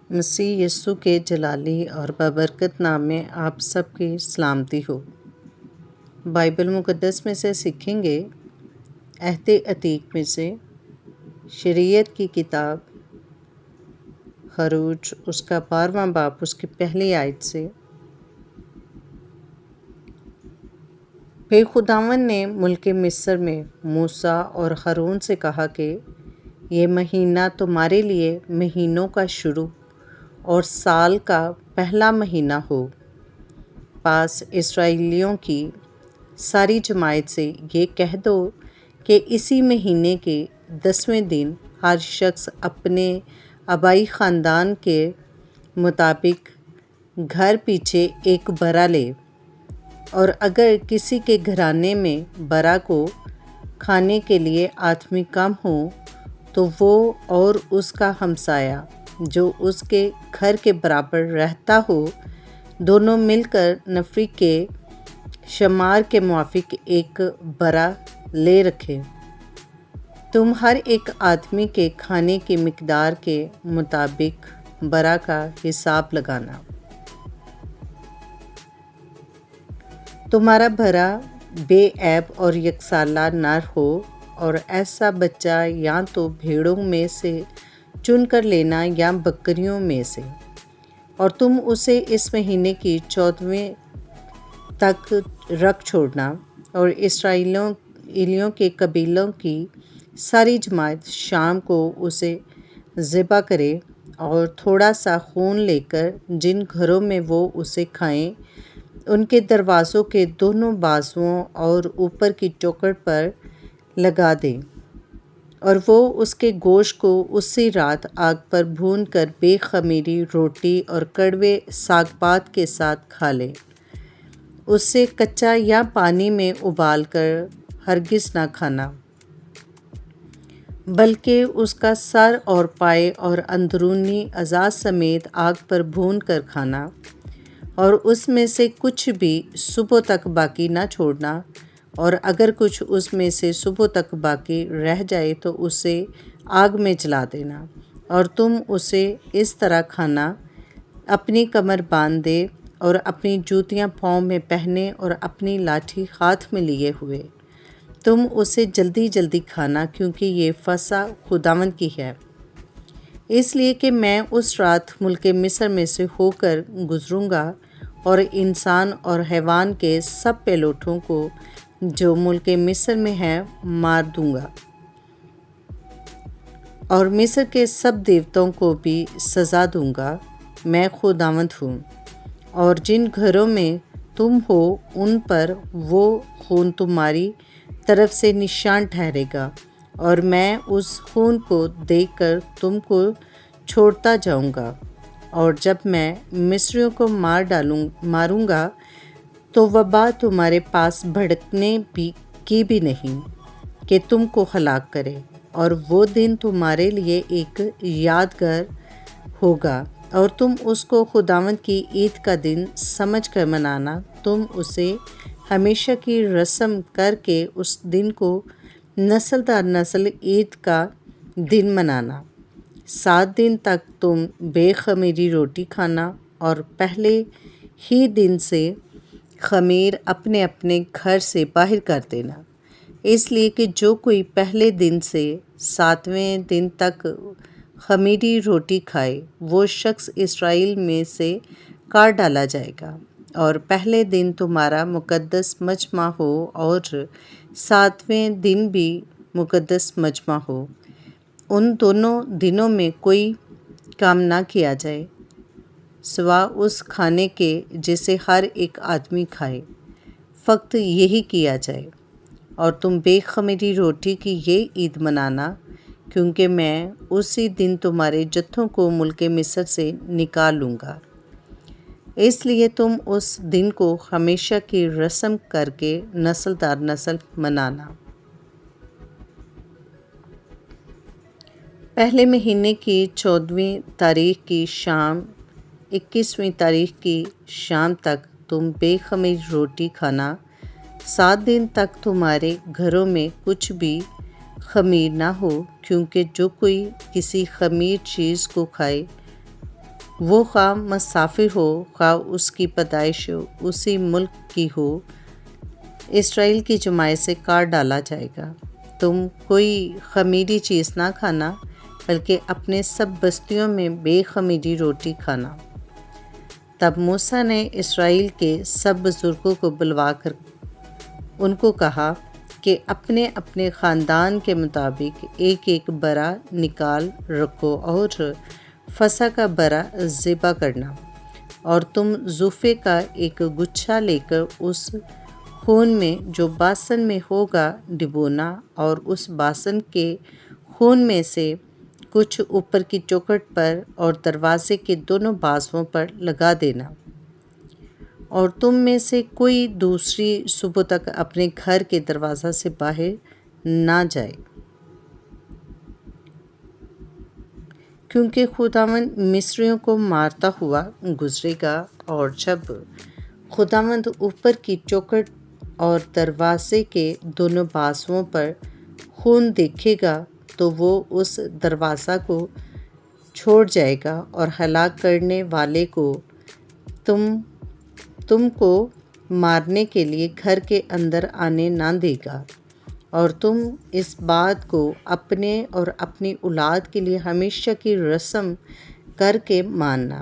مسیح یسوع کے جلالی اور بابرکت نام میں آپ سب کی سلامتی ہو۔ بائبل مقدس میں سے سیکھیں گے عہد عتیق میں سے شریعت کی کتاب خروج اس کا 12واں باب اس کی پہلی آیت سے۔ پھر خداوند نے ملک مصر میں موسیٰ اور ہارون سے کہا کہ یہ مہینہ تمہارے لیے مہینوں کا شروع اور سال کا پہلا مہینہ ہو۔ پس اسرائیلیوں کی ساری جماعت سے یہ کہہ دو کہ اسی مہینے کے 10ویں دن ہر شخص اپنے آبائی خاندان کے مطابق گھر پیچھے ایک برا لے، اور اگر کسی کے گھرانے میں برا کو کھانے کے لیے آدمی کم ہو تو وہ اور اس کا ہمسایہ جو اس کے گھر کے برابر رہتا ہو دونوں مل کر نفری کے شمار کے موافق ایک برا لے رکھیں۔ تم ہر ایک آدمی کے کھانے کی مقدار کے مطابق برا کا حساب لگانا۔ تمہارا برا بے عیب اور یکسالہ نر ہو، اور ایسا بچہ یا تو بھیڑوں میں سے چن کر لینا یا بکریوں میں سے، اور تم اسے اس مہینے کی 14ویں تک رکھ چھوڑنا۔ اور اسرائیلیوں کے قبیلوں کی ساری جماعت شام کو اسے ذبح کرے، اور تھوڑا سا خون لے کر جن گھروں میں وہ اسے کھائیں ان کے دروازوں کے دونوں بازوؤں اور اوپر کی چوکھٹ پر لگا دیں، اور وہ اس کے گوشت کو اسی رات آگ پر بھون کر بے خمیری روٹی اور کڑوے ساگ پات کے ساتھ کھا لے۔ اسے کچا یا پانی میں ابال کر ہرگز نہ کھانا، بلکہ اس کا سر اور پائے اور اندرونی اعضاء سمیت آگ پر بھون کر کھانا، اور اس میں سے کچھ بھی صبح تک باقی نہ چھوڑنا، اور اگر کچھ اس میں سے صبح تک باقی رہ جائے تو اسے آگ میں جلا دینا۔ اور تم اسے اس طرح کھانا: اپنی کمر باندھے اور اپنی جوتیاں پاؤں میں پہنے اور اپنی لاٹھی ہاتھ میں لیے ہوئے۔ تم اسے جلدی جلدی کھانا، کیونکہ یہ فصح خداوند کی ہے، اس لیے کہ میں اس رات ملک مصر میں سے ہو کر گزروں گا اور انسان اور حیوان کے سب پہلوٹوں کو جو ملک مصر میں ہیں مار دوں گا، اور مصر کے سب دیوتوں کو بھی سزا دوں گا۔ میں خداوند ہوں۔ اور جن گھروں میں تم ہو ان پر وہ خون تمہاری طرف سے نشان ٹھہرے گا، اور میں اس خون کو دیکھ کر تم کو چھوڑتا جاؤں گا۔ اور جب میں مصریوں کو ماروں گا تو وبا تمہارے پاس بھڑکنے کی بھی نہیں کہ تم کو ہلاک کرے، اور وہ دن تمہارے لیے ایک یادگار ہوگا، اور تم اس کو خداوند کی عید کا دن سمجھ کر منانا۔ تم اسے ہمیشہ کی رسم کر کے اس دن کو نسل در نسل عید کا دن منانا۔ 7 دن تک تم بے خمیری روٹی کھانا، اور پہلے ہی دن سے خمیر اپنے اپنے گھر سے باہر کر دینا، اس لیے کہ جو کوئی پہلے دن سے 7ویں دن تک خمیری روٹی کھائے وہ شخص اسرائیل میں سے کاٹ ڈالا جائے گا۔ اور پہلے دن تمہارا مقدس مجمع ہو، اور 7ویں دن بھی مقدس مجمع ہو۔ ان دونوں دنوں میں کوئی کام نہ کیا جائے سوا اس کھانے کے جسے ہر ایک آدمی کھائے، فقط یہی کیا جائے۔ اور تم بے خمیری روٹی کی یہ عید منانا، کیونکہ میں اسی دن تمہارے جتھوں کو ملک مصر سے نکال لوں گا، اس لیے تم اس دن کو ہمیشہ کی رسم کر کے نسل در نسل منانا۔ پہلے مہینے کی 14ویں تاریخ کی شام 21ویں تاریخ کی شام تک تم بے خمیر روٹی کھانا۔ 7 دن تک تمہارے گھروں میں کچھ بھی خمیر نہ ہو، کیونکہ جو کوئی کسی خمیر چیز کو کھائے وہ خواہ مسافر ہو خواہ اس کی پیدائش اسی ملک کی ہو، اسرائیل کی جماعت سے کاٹ ڈالا جائے گا۔ تم کوئی خمیری چیز نہ کھانا بلکہ اپنے سب بستیوں میں بے خمیری روٹی کھانا۔ تب موسیٰ نے اسرائیل کے سب بزرگوں کو بلوا کر ان کو کہا کہ اپنے اپنے خاندان کے مطابق ایک ایک برا نکال رکھو اور فسح کا برا ذبح کرنا، اور تم زوفے کا ایک گچھا لے کر اس خون میں جو باسن میں ہوگا ڈبونا، اور اس باسن کے خون میں سے کچھ اوپر کی چوکھٹ پر اور دروازے کے دونوں بازوؤں پر لگا دینا، اور تم میں سے کوئی دوسری صبح تک اپنے گھر کے دروازہ سے باہر نہ جائے، کیونکہ خداوند مصریوں کو مارتا ہوا گزرے گا۔ اور جب خداوند اوپر کی چوکھٹ اور دروازے کے دونوں بازوؤں پر خون دیکھے گا تو وہ اس دروازہ کو چھوڑ جائے گا اور ہلاک کرنے والے کو تم کو مارنے کے لیے گھر کے اندر آنے نہ دے گا، اور تم اس بات کو اپنے اور اپنی اولاد کے لیے ہمیشہ کی رسم کر کے ماننا۔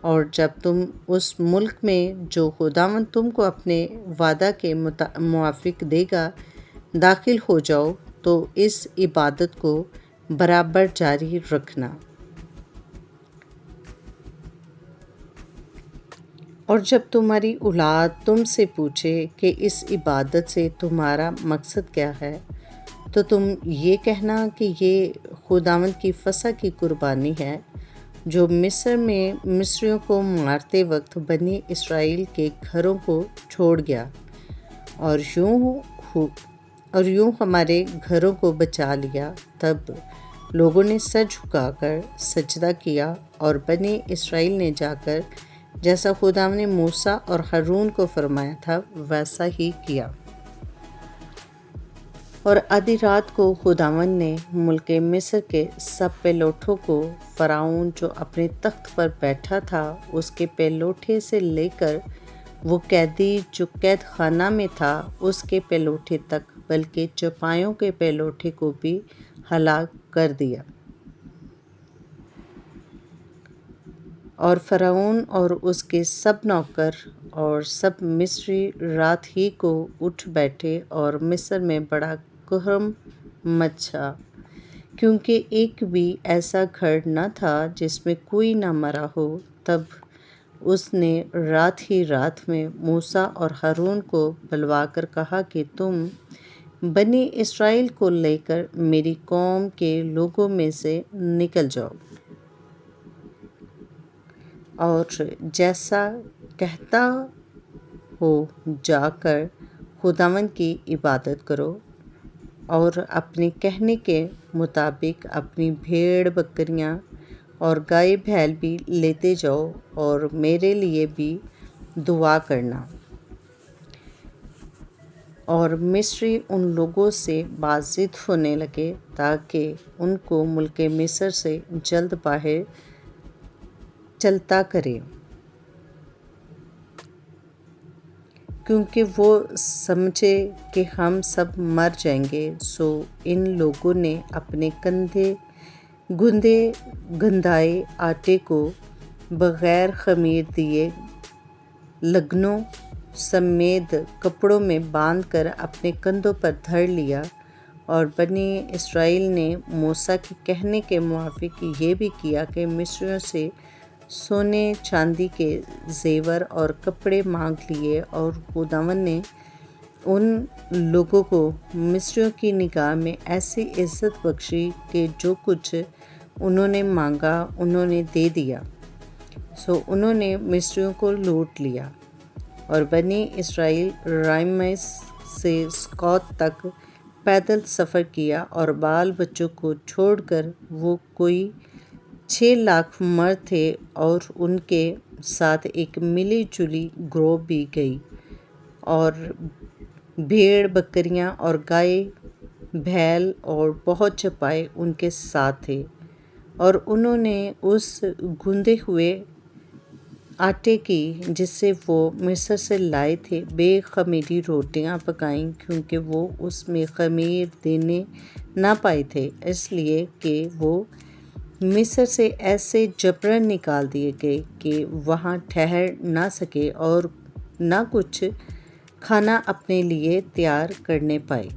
اور جب تم اس ملک میں جو خداوند تم کو اپنے وعدہ کے موافق دے گا داخل ہو جاؤ تو اس عبادت کو برابر جاری رکھنا۔ اور جب تمہاری اولاد تم سے پوچھے کہ اس عبادت سے تمہارا مقصد کیا ہے، تو تم یہ کہنا کہ یہ خداوند کی فسح کی قربانی ہے، جو مصر میں مصریوں کو مارتے وقت بنی اسرائیل کے گھروں کو چھوڑ گیا، اور یوں ہمارے گھروں کو بچا لیا۔ تب لوگوں نے سر جھکا کر سجدہ کیا، اور بنی اسرائیل نے جا کر جیسا خداوند نے موسیٰ اور ہارون کو فرمایا تھا ویسا ہی کیا۔ اور آدھی رات کو خداوند نے ملک مصر کے سب پہلوٹوں کو، فرعون جو اپنے تخت پر بیٹھا تھا اس کے پہلوٹے سے لے کر وہ قیدی جو قید خانہ میں تھا اس کے پہلوٹے تک، بلکہ چوپایوں کے پہلوٹے کو بھی ہلاک کر دیا۔ اور فرعون اور اس کے سب نوکر اور سب مصری رات ہی کو اٹھ بیٹھے، اور مصر میں بڑا قہر مچا، کیونکہ ایک بھی ایسا گھر نہ تھا جس میں کوئی نہ مرا ہو۔ تب اس نے رات میں موسیٰ اور ہارون کو بلوا کر کہا کہ تم بنی اسرائیل کو لے کر میری قوم کے لوگوں میں سے نکل جاؤ، اور جیسا کہتا ہو جا کر خداوند کی عبادت کرو، اور اپنے کہنے کے مطابق اپنی بھیڑ بکریاں اور گائے بیل بھی لیتے جاؤ، اور میرے لیے بھی دعا کرنا۔ اور مصری ان لوگوں سے بازد ہونے لگے تاکہ ان کو ملک مصر سے جلد باہر چلتا کرے، کیونکہ وہ سمجھے کہ ہم سب مر جائیں گے۔ سو ان لوگوں نے اپنے کندھے گندے گندھائے آٹے کو بغیر خمیر دیے لگنوں سمیت کپڑوں میں باندھ کر اپنے کندھوں پر دھر لیا۔ اور بنی اسرائیل نے موسیٰ کے کہنے کے موافق یہ بھی کیا کہ مصریوں سے سونے چاندی کے زیور اور کپڑے مانگ لیے، اور خداوند نے ان لوگوں کو مصریوں کی نگاہ میں ایسی عزت بخشی کہ جو کچھ انہوں نے مانگا انہوں نے دے دیا۔ سو انہوں نے مصریوں کو لوٹ لیا، اور بنی اسرائیل رامسیس سے سکوت تک پیدل سفر کیا، اور بال بچوں کو چھوڑ کر وہ کوئی 6 لاکھ مرد تھے، اور ان کے ساتھ ایک ملی جلی گروہ بھی گئی، اور بھیڑ بکریاں اور گائے بھیل اور بہت چوپائے ان کے ساتھ تھے۔ اور انہوں نے اس گوندے ہوئے آٹے کی جس سے وہ مصر سے لائے تھے بے خمیری روٹیاں پکائیں، کیونکہ وہ اس میں خمیر دینے نہ پائے تھے، اس لیے کہ وہ مصر سے ایسے جبراً نکال دیے گئے کہ وہاں ٹھہر نہ سکے اور نہ کچھ کھانا اپنے لیے تیار کرنے پائے۔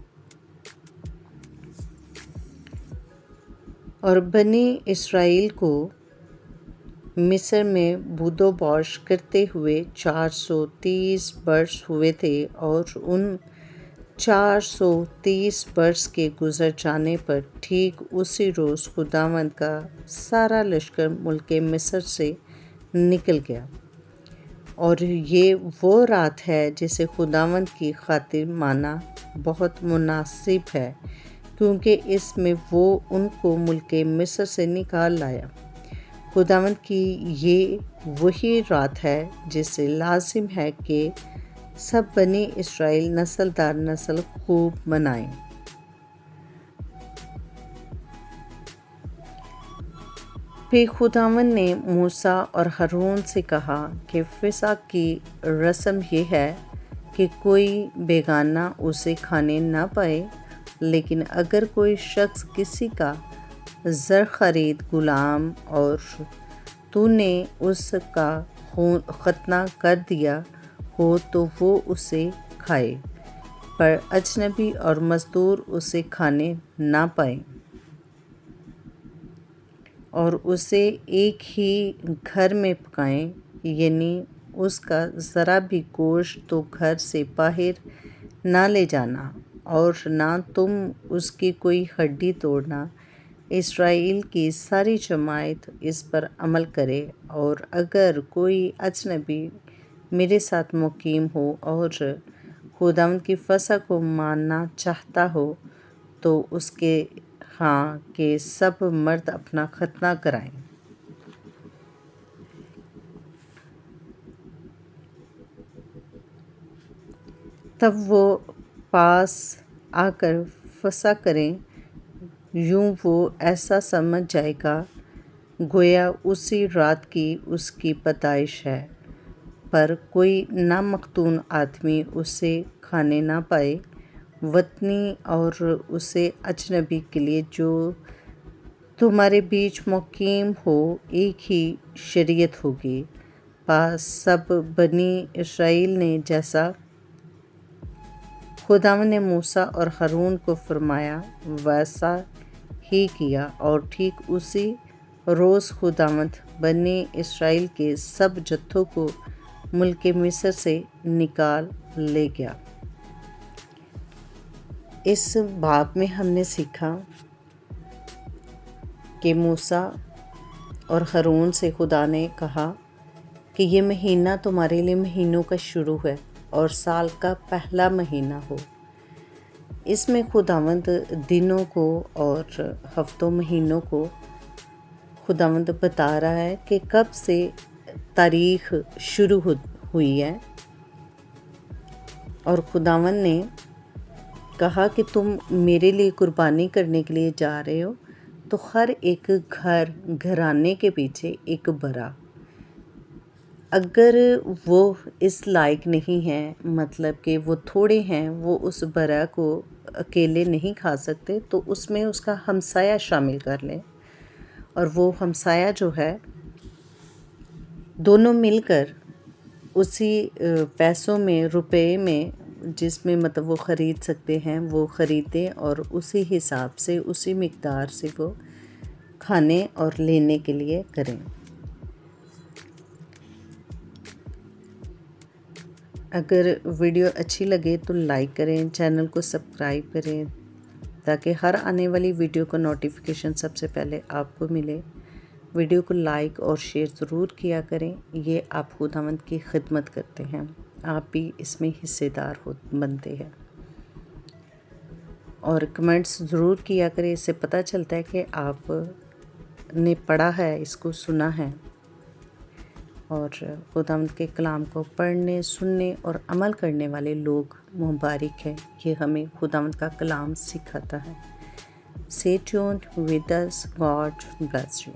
اور بنی اسرائیل کو مصر میں بود و باش کرتے ہوئے 430 برس ہوئے تھے، اور ان 430 برس کے گزر جانے پر ٹھیک اسی روز خداوند کا سارا لشکر ملک مصر سے نکل گیا۔ اور یہ وہ رات ہے جسے خداوند کی خاطر مانا بہت مناسب ہے، کیونکہ اس میں وہ ان کو ملک مصر سے نکال لایا۔ خداوند کی یہ وہی رات ہے جسے لازم ہے کہ سب بنی اسرائیل نسل در نسل خوب منائیں۔ پھر خداوند نے موسیٰ اور ہارون سے کہا کہ فصح کی رسم یہ ہے کہ کوئی بیگانہ اسے کھانے نہ پائے، لیکن اگر کوئی شخص کسی کا زر خرید غلام اور تو نے اس کا ختنہ کر دیا ہو تو وہ اسے کھائے، پر اجنبی اور مزدور اسے کھانے نہ پائیں، اور اسے ایک ہی گھر میں پکائیں، یعنی اس کا ذرا بھی گوشت تو گھر سے باہر نہ لے جانا، اور نہ تم اس کی کوئی ہڈی توڑنا۔ اسرائیل کی ساری جماعت اس پر عمل کرے، اور اگر کوئی اجنبی میرے ساتھ مقیم ہو اور خداوند کی فصح کو ماننا چاہتا ہو تو اس کے ہاں کے سب مرد اپنا ختنہ کرائیں۔ تب وہ پاس آ کر فصح کریں، یوں وہ ایسا سمجھ جائے گا گویا اسی رات کی اس کی پیدائش ہے، پر کوئی نامختون آدمی اسے کھانے نہ پائے۔ وطنی اور اسے اجنبی کے لیے جو تمہارے بیچ مقیم ہو ایک ہی شریعت ہوگی۔ پس سب بنی اسرائیل نے جیسا خداوند نے موسیٰ اور ہارون کو فرمایا ویسا ہی کیا، اور ٹھیک اسی روز خداوند بنی اسرائیل کے سب جتھوں کو ملک مصر سے نکال لے گیا۔ اس باب میں ہم نے سیکھا کہ موسیٰ اور ہارون سے خدا نے کہا کہ یہ مہینہ تمہارے لیے مہینوں کا شروع ہے اور سال کا پہلا مہینہ ہو۔ اس میں خداوند دنوں کو اور ہفتوں مہینوں کو خداوند بتا رہا ہے کہ کب سے تاریخ شروع ہوئی ہے، اور خداوند نے کہا کہ تم میرے لیے قربانی کرنے کے لیے جا رہے ہو، تو ہر ایک گھرانے کے پیچھے ایک برا، اگر وہ اس لائق نہیں ہیں، مطلب کہ وہ تھوڑے ہیں، وہ اس برا کو اکیلے نہیں کھا سکتے، تو اس میں اس کا ہمسایہ شامل کر لیں، اور وہ ہمسایہ جو ہے دونوں مل کر اسی پیسوں میں روپے میں جس میں مطلب وہ خرید سکتے ہیں وہ خریدیں، اور اسی حساب سے اسی مقدار سے وہ کھانے اور لینے کے لیے کریں۔ اگر ویڈیو اچھی لگے تو لائک کریں، چینل کو سبسکرائب کریں تاکہ ہر آنے والی ویڈیو کا نوٹیفیکیشن سب سے پہلے آپ کو ملے۔ ویڈیو کو لائک اور شیئر ضرور کیا کریں، یہ آپ خداوند کی خدمت کرتے ہیں، آپ بھی اس میں حصے دار بنتے ہیں۔ اور کمنٹس ضرور کیا کریں، اس سے پتہ چلتا ہے کہ آپ نے پڑھا ہے، اس کو سنا ہے، اور خداوند کے کلام کو پڑھنے، سننے اور عمل کرنے والے لوگ مبارک ہیں، یہ ہمیں خداوند کا کلام سکھاتا ہے۔ Stay tuned with us. God bless you.